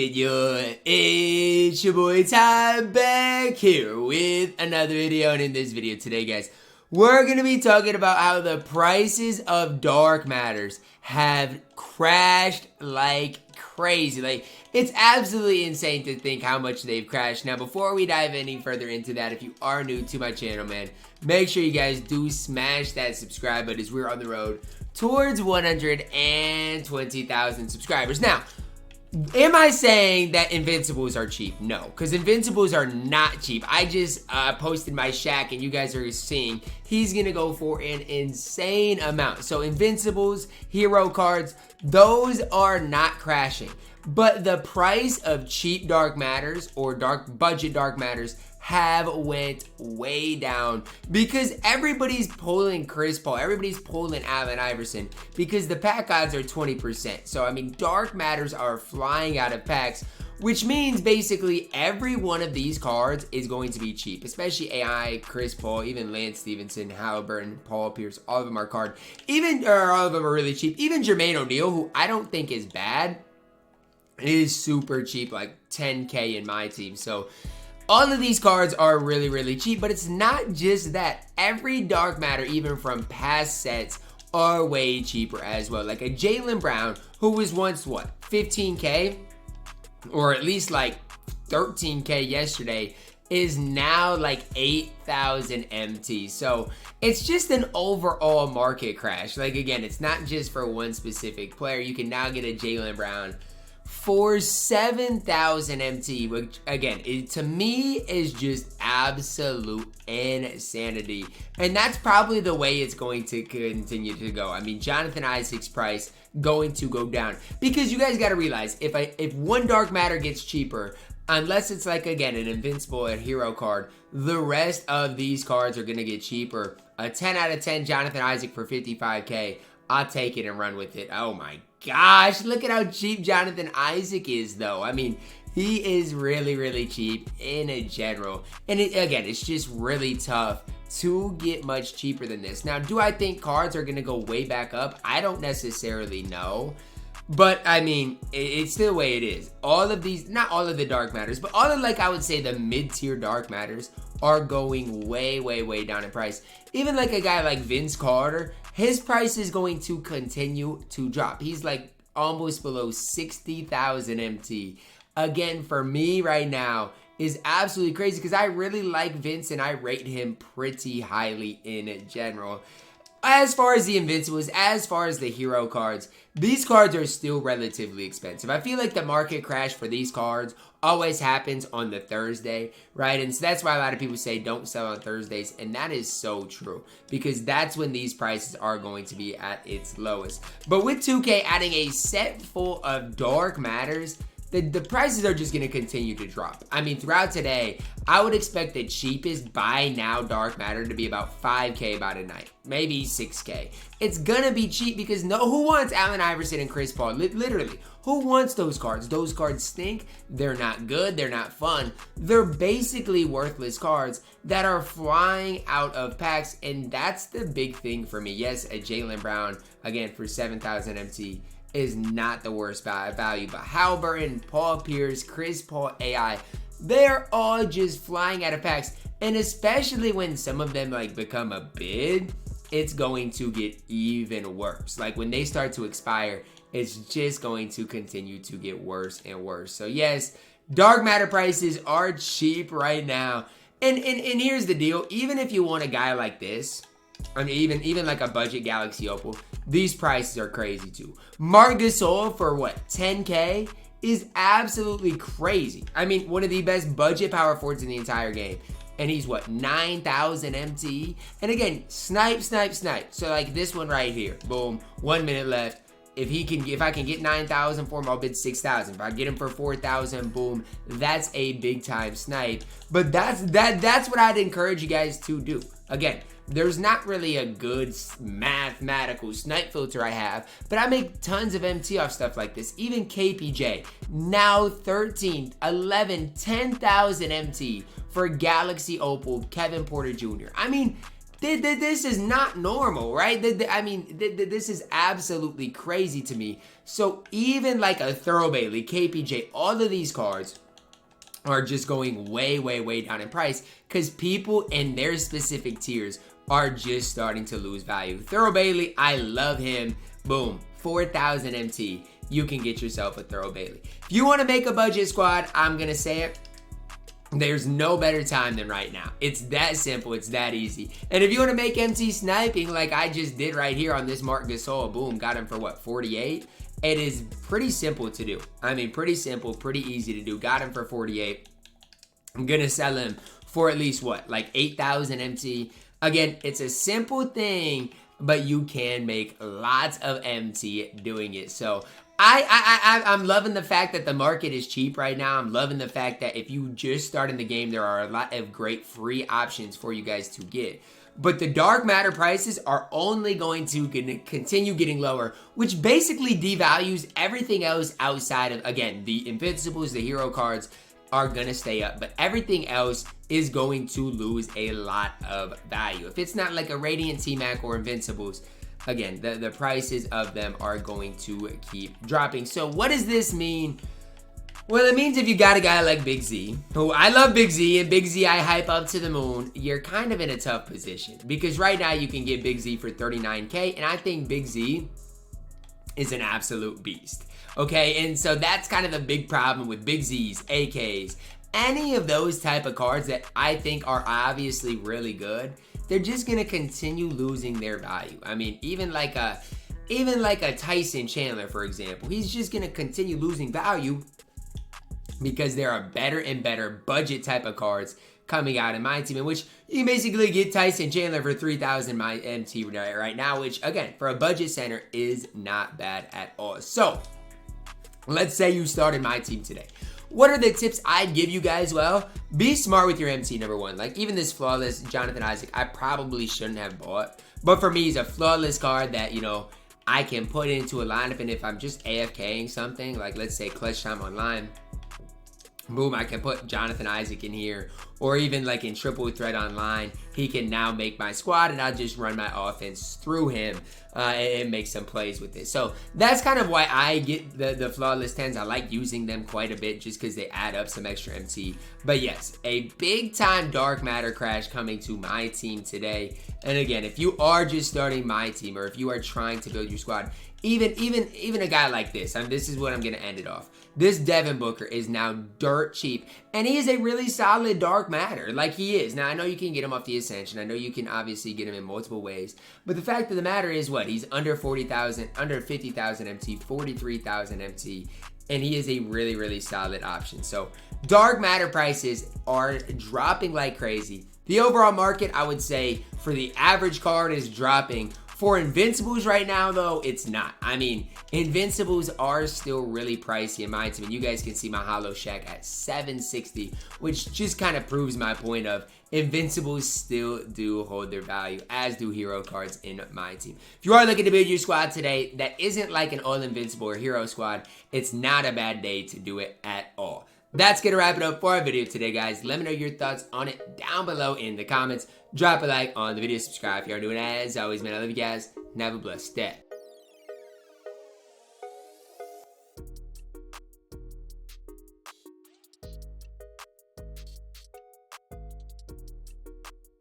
good, y'all? It's your boy Ty back here with another video, and in this video today, guys, we're going to be talking about how the prices of dark matters have crashed like crazy. Like, it's absolutely insane to think how much they've crashed. Now, before we dive any further into that, if you are new to my channel, man, make sure you guys do smash that subscribe button as we're on the road towards 120,000 subscribers. Now, am I saying that invincibles are cheap? No, because invincibles are not cheap. I just posted my Shaq, and you guys are seeing he's gonna go for an insane amount. So invincibles, hero cards, those are not crashing. But the price of cheap dark matters or dark budget dark matters have went way down because everybody's pulling Chris Paul, everybody's pulling Allen Iverson because the pack odds are 20%. So I mean, dark matters are flying out of packs, which means basically every one of these cards is going to be cheap, especially AI, Chris Paul, even Lance Stephenson, Haliburton, Paul Pierce, all of them are card. All of them are really cheap. Even Jermaine O'Neal, who I don't think is bad, is super cheap, like 10K in my team. So all of these cards are really, really cheap, but it's not just that. Every dark matter, even from past sets, are way cheaper as well. Like a Jaylen Brown, who was once, what, 15K? Or at least like 13K yesterday, is now like 8,000 MT. So it's just an overall market crash. Like, again, it's not just for one specific player. You can now get a Jaylen Brown for 7,000 MT, which again, to me is just absolute insanity. And that's probably the way it's going to continue to go. I mean, Jonathan Isaac's price going to go down because you guys got to realize if one dark matter gets cheaper, unless it's like, again, an invincible, a hero card, the rest of these cards are going to get cheaper. A 10 out of 10 Jonathan Isaac for 55K, I'll take it and run with it. Oh my gosh, look at how cheap Jonathan Isaac is, though. I mean, he is really, really cheap in general. And again, it's just really tough to get much cheaper than this. Now, do I think cards are going to go way back up? I don't necessarily know. But, I mean, it's still the way it is. All of these, not all of the dark matters, but all of, like, I would say the mid-tier dark matters are going way, way, way down in price. Even like a guy like Vince Carter, his price is going to continue to drop. He's like almost below 60,000 MT. Again, for me right now, is absolutely crazy because I really like Vince and I rate him pretty highly in general. As far as the invincibles, as far as the hero cards, these cards are still relatively expensive. I feel like the market crash for these cards always happens on the Thursday, right? And so that's why a lot of people say don't sell on Thursdays, and that is so true because that's when these prices are going to be at its lowest. But with 2K adding a set full of dark matters, the prices are just going to continue to drop. I mean, throughout today, I would expect the cheapest buy now dark matter to be about 5K by tonight, maybe 6K. It's going to be cheap because who wants Allen Iverson and Chris Paul? Literally, who wants those cards? Those cards stink. They're not good. They're not fun. They're basically worthless cards that are flying out of packs, and that's the big thing for me. Yes, a Jaylen Brown, again, for 7,000 MT. Is not the worst value, but Haliburton, Paul Pierce, Chris Paul, AI, they're all just flying out of packs, and especially when some of them like become a bid, it's going to get even worse. Like when they start to expire, it's just going to continue to get worse and worse. So yes, dark matter prices are cheap right now, and here's the deal: even if you want a guy like this, I mean, even like a budget Galaxy Opal, these prices are crazy too. Marc Gasol for what, 10K is absolutely crazy. I mean, one of the best budget power forwards in the entire game. And he's what, 9,000 MT? And again, snipe. So like this one right here, boom, 1 minute left. If I can get 9,000 for him, I'll bid 6,000. If I get him for 4,000, boom, that's a big time snipe. But that's what I'd encourage you guys to do. Again, there's not really a good mathematical snipe filter I have, but I make tons of MT off stuff like this. Even KPJ, now 13, 11, 10,000 MT for Galaxy Opal, Kevin Porter Jr. I mean, This is not normal, right? I mean, this is absolutely crazy to me. So even like a Thurl Bailey, KPJ, all of these cards are just going way, way, way down in price because people in their specific tiers are just starting to lose value. Thurl Bailey, I love him. Boom, 4,000 MT. You can get yourself a Thurl Bailey. If you want to make a budget squad, I'm going to say it. There's no better time than right now. It's that simple. It's that easy. And if you want to make MT sniping like I just did right here on this Marc Gasol, boom, got him for what, 48? It is pretty simple to do. I mean, pretty simple, pretty easy to do. Got him for 48. I'm going to sell him for at least what, like 8,000 MT. Again, it's a simple thing, but you can make lots of MT doing it. So I'm loving the fact that the market is cheap right now. I'm loving the fact that if you just start in the game, there are a lot of great free options for you guys to get. But the dark matter prices are only going to continue getting lower, which basically devalues everything else outside of, again, the invincibles, the hero cards are going to stay up, but everything else is going to lose a lot of value. If it's not like a Radiant T-Mac or invincibles, again, the prices of them are going to keep dropping. So what does this mean? Well, it means if you got a guy like Big Z, who I love Big Z, and Big Z I hype up to the moon, you're kind of in a tough position. Because right now you can get Big Z for 39K, and I think Big Z is an absolute beast. Okay, and so that's kind of the big problem with Big Z's, AKs, any of those type of cards that I think are obviously really good. They're just gonna continue losing their value. I mean, even like a Tyson Chandler, for example, he's just gonna continue losing value because there are better and better budget type of cards coming out in my team, in which you can basically get Tyson Chandler for 3,000 my MT right now, which again, for a budget center is not bad at all. So let's say you started my team today. What are the tips I'd give you guys? Well, be smart with your MT, number one. Like even this flawless Jonathan Isaac, I probably shouldn't have bought. But for me, he's a flawless card that, you know, I can put into a lineup. And if I'm just AFKing something, like let's say Clutch Time Online, boom, I can put Jonathan Isaac in here. Or even like in Triple Threat Online, he can now make my squad and I'll just run my offense through him and make some plays with it. So that's kind of why I get the Flawless 10s. I like using them quite a bit just because they add up some extra MT. But yes, a big time Dark Matter crash coming to my team today. And again, if you are just starting my team or if you are trying to build your squad, even a guy like this, this is what I'm going to end it off. This Devin Booker is now dirt cheap, and he is a really solid Dark Matter, like he is. Now, I know you can get him off the Ascension. I know you can obviously get him in multiple ways, but the fact of the matter is what? He's under 40,000, under 50,000 MT, 43,000 MT, and he is a really, really solid option. So, Dark Matter prices are dropping like crazy. The overall market, I would say, for the average card is dropping. For Invincibles right now, though, it's not. I mean, Invincibles are still really pricey in my team. And you guys can see my Hollow Shack at 760, which just kind of proves my point of Invincibles still do hold their value, as do hero cards in my team. If you are looking to build your squad today that isn't like an all-invincible or hero squad, it's not a bad day to do it at all. That's going to wrap it up for our video today, guys. Let me know your thoughts on it down below in the comments. Drop a like on the video, subscribe if you are doing it. As always, man, I love you guys, and have a blessed day.